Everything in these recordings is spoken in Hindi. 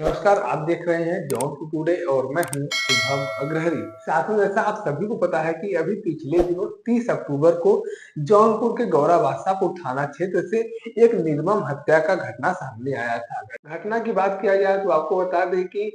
नमस्कार, आप देख रहे हैं जौनपुर टुडे और मैं हूं शुभम अग्रहरी। साथियों, जैसा आप सभी को पता है कि अभी पिछले दिनों 30 अक्टूबर को जौनपुर के गौरा बादशाहपुर थाना क्षेत्र से एक निर्मम हत्या का घटना सामने आया था। घटना की बात किया जाए तो आपको बता दें कि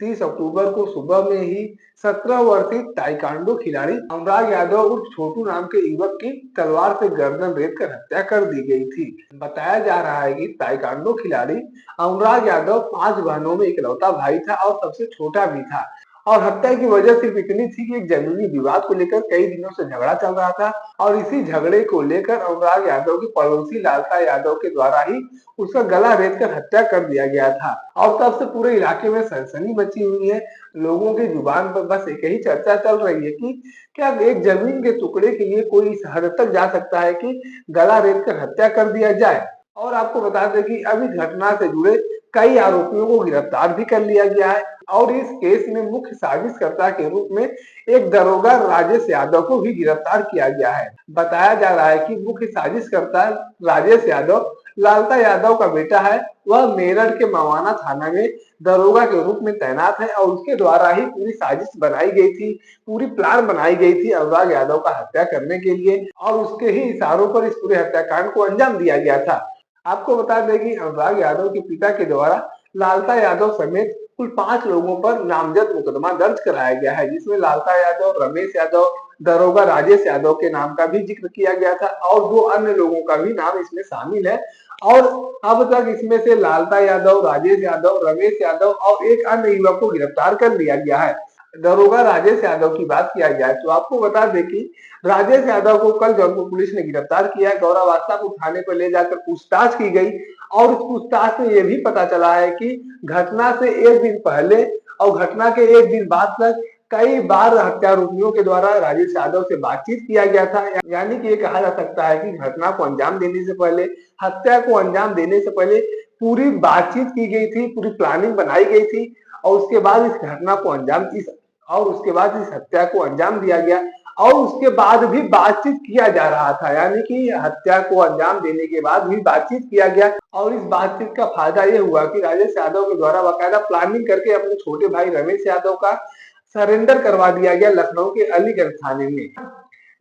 30 अक्टूबर को सुबह में ही 17 वर्षीय ताइक्वांडो खिलाड़ी अनुराग यादव उर्फ छोटू नाम के युवक की तलवार से गर्दन रेत कर हत्या कर दी गई थी। बताया जा रहा है कि ताइक्वांडो खिलाड़ी अनुराग यादव 5 बहनों में इकलौता भाई था और सबसे छोटा भी था। और हत्या की वजह सिर्फ इतनी थी कि एक जमीनी विवाद को लेकर कई दिनों से झगड़ा चल रहा था और इसी झगड़े को लेकर अनुराग यादव के पड़ोसी लालता यादव के द्वारा ही उसका गला रेत कर हत्या कर दिया गया था। और तब से पूरे इलाके में सनसनी मची हुई है। लोगों की जुबान पर बस एक ही चर्चा चल रही है कि क्या एक जमीन के टुकड़े के लिए कोई इस हद तक जा सकता है कि गला रेत कर हत्या कर दिया जाए। और आपको बता दें कि अभी घटना से जुड़े कई आरोपियों को गिरफ्तार भी कर लिया गया है और इस केस में मुख्य साजिशकर्ता के रूप में एक दरोगा राजेश यादव को भी गिरफ्तार किया गया है। बताया जा रहा है कि मुख्य साजिशकर्ता राजेश यादव लालता यादव का बेटा है। वह मेरठ के मवाना थाना में दरोगा के रूप में तैनात है और उसके द्वारा ही पूरी साजिश बनाई गई थी, पूरी प्लान बनाई गई थी अनुराग यादव का हत्या करने के लिए और उसके ही इशारों पर इस पूरे हत्याकांड को अंजाम दिया गया था। आपको बता दें कि अनुराग यादव के पिता के द्वारा लालता यादव समेत कुल 5 लोगों पर नामजद मुकदमा दर्ज कराया गया है, जिसमें लालता यादव, रमेश यादव, दरोगा राजेश यादव के नाम का भी जिक्र किया गया था और 2 अन्य लोगों का भी नाम इसमें शामिल है। और अब तक इसमें से लालता यादव, राजेश यादव, रमेश यादव और एक अन्य युवक को गिरफ्तार कर लिया गया है। दरोगा राजेश यादव की बात किया जाए तो आपको बता दें कि राजेश यादव को कल जौनपुर पुलिस ने गिरफ्तार किया। गौरा बादशाहपुर थाने पर ले जाकर पूछताछ की गई और उस पूछताछ में यह भी पता चला है कि घटना से एक दिन पहले और घटना के एक दिन बाद तक कई बार हत्यारोपियों के द्वारा राजेश यादव से बातचीत किया गया था। यानी कि ये कहा जा सकता है कि घटना को अंजाम देने से पहले, हत्या को अंजाम देने से पहले पूरी बातचीत की गई थी, पूरी प्लानिंग बनाई गई थी और उसके बाद इस घटना को अंजाम और उसके बाद इस हत्या को अंजाम दिया गया और उसके बाद भी बातचीत किया जा रहा था। यानी कि हत्या को अंजाम देने के बाद भी बातचीत किया गया और इस बातचीत का फायदा ये हुआ कि राजेश यादव के द्वारा बाकायदा प्लानिंग करके अपने छोटे भाई रमेश यादव का सरेंडर करवा दिया गया लखनऊ के अलीगंज थाने में।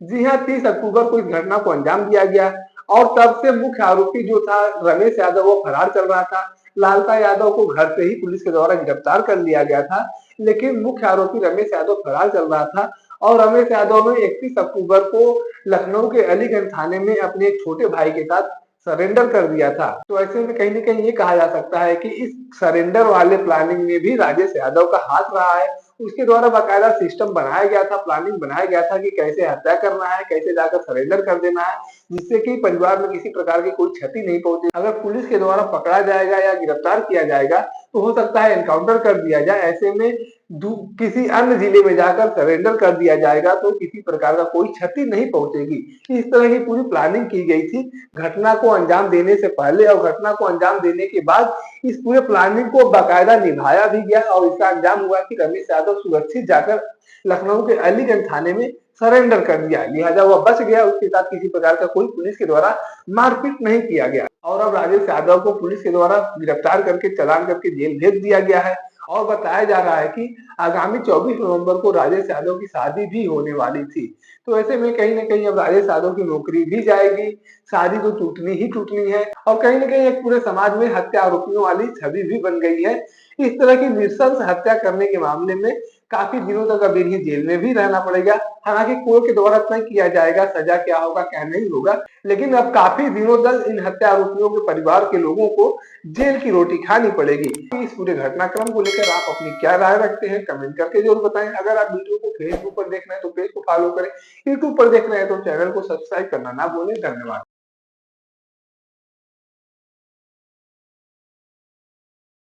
जी हाँ, 30 अक्टूबर को इस घटना को अंजाम दिया गया और तब से मुख्य आरोपी जो था रमेश यादव वो फरार चल रहा था। लालता यादव को घर से ही पुलिस के द्वारा गिरफ्तार कर लिया गया था, लेकिन मुख्य आरोपी रमेश यादव फरार चल रहा था और रमेश यादव ने 31 अक्टूबर को लखनऊ के अलीगंज थाने में अपने एक छोटे भाई के साथ सरेंडर कर दिया था। तो ऐसे में कहीं न कहीं ये कहा जा सकता है कि इस सरेंडर वाले प्लानिंग में भी राजेश यादव का हाथ रहा है। उसके द्वारा बाकायदा सिस्टम बनाया गया था, प्लानिंग बनाया गया था कि कैसे हत्या करना है, कैसे जाकर सरेंडर कर देना है, जिससे कि परिवार में किसी प्रकार की कोई क्षति नहीं पहुंचे। अगर पुलिस के द्वारा पकड़ा जाएगा या गिरफ्तार किया जाएगा तो हो सकता है एनकाउंटर कर दिया जाए। ऐसे में किसी अन्य जिले में जाकर सरेंडर कर दिया जाएगा तो किसी प्रकार का कोई क्षति नहीं पहुंचेगी। इस तरह की पूरी प्लानिंग की गई थी घटना को अंजाम देने से पहले और घटना को अंजाम देने के बाद इस पूरे प्लानिंग को बाकायदा निभाया भी गया और इसका अंजाम हुआ कि रमेश यादव सुरक्षित जाकर लखनऊ के अलीगंज थाने में सरेंडर कर दिया। लिहाजा वह बच गया, उसके साथ किसी प्रकार का कोई पुलिस के द्वारा मारपीट नहीं किया गया और अब राजेश यादव को पुलिस के द्वारा गिरफ्तार करके चालान करके जेल भेज दिया गया है। और बताया जा रहा है कि आगामी 24 नवंबर को राजेश यादव की शादी भी होने वाली थी। तो ऐसे में कहीं न कहीं अब राजेश यादव की नौकरी भी जाएगी, शादी तो टूटनी ही टूटनी है और कहीं न कहीं एक पूरे समाज में हत्या आरोपियों वाली छवि भी बन गई है। इस तरह की नृशंस हत्या करने के मामले में काफी दिनों तक अब इन्हें जेल में भी रहना पड़ेगा। हालांकि कोर्ट के द्वारा तय किया जाएगा सजा क्या होगा क्या नहीं होगा, लेकिन अब काफी दिनों तक इन हत्या आरोपियों के परिवार के लोगों को जेल की रोटी खानी पड़ेगी। इस पूरे घटनाक्रम को लेकर आप अपनी क्या राय रखते हैं, कमेंट करके जरूर बताएं। अगर आप वीडियो को फेसबुक पर देख रहे हैं तो पेज को फॉलो करें, यूट्यूब पर देख रहे हैं तो चैनल को सब्सक्राइब करना ना भूलें। धन्यवाद।